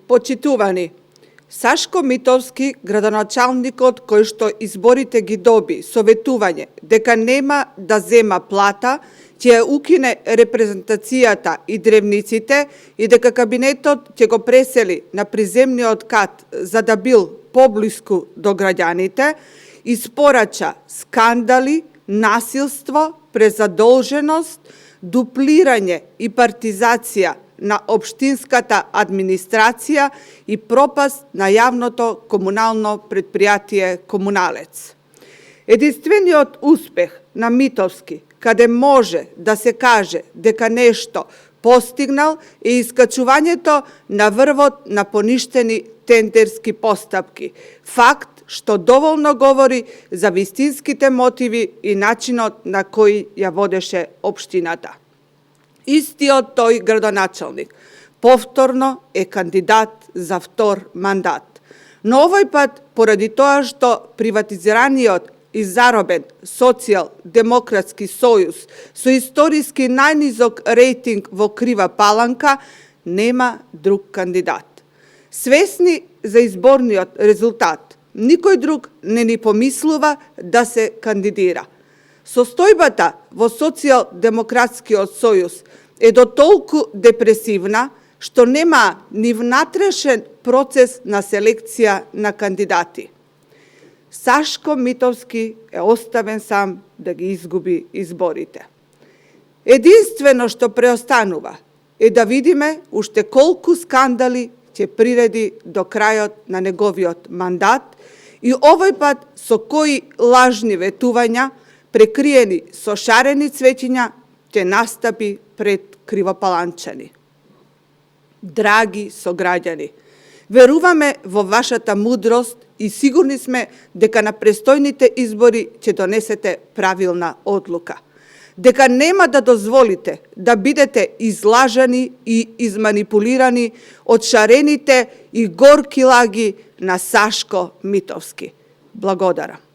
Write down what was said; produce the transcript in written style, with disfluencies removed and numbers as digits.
Почитувани, Сашко Митовски, градоначалникот кој што изборите ги доби со ветување дека нема да зема плата, ќе ја укине репрезентацијата и древниците и дека кабинетот ќе го пресели на приземниот кат за да бил поблиску до граѓаните, испорача скандали, насилство, презадолженост, дуплирање и партизација на општинската администрација и пропаст на јавното комунално предпријатие Комуналец. Единствениот успех на Митовски, каде може да се каже дека нешто постигнал, е искачувањето на врвот на поништени тендерски постапки, факт што доволно говори за вистинските мотиви и начинот на кој ја водеше општината. Истиот тој градоначалник повторно е кандидат за втор мандат. Но овој пат, поради тоа што приватизираниот и заробен социјал-демократски сојуз со историски најнизок рейтинг во Крива Паланка, нема друг кандидат. Свесни за изборниот резултат, никој друг не ни помислува да се кандидира. Состојбата во социјал-демократскиот сојуз е до толку депресивна што нема ни внатрешен процес на селекција на кандидати. Сашко Митовски е оставен сам да ги изгуби изборите. Единствено што преостанува е да видиме уште колку скандали ќе приреди до крајот на неговиот мандат и овој пат со кои лажни ветувања, прекриени со шарени цвеќиња, ќе настапи пред кривопаланчани. Драги сограѓани, веруваме во вашата мудрост и сигурни сме дека на престојните избори ќе донесете правилна одлука. Дека нема да дозволите да бидете излажани и изманипулирани од шарените и горки лаги на Сашко Митовски. Благодарам.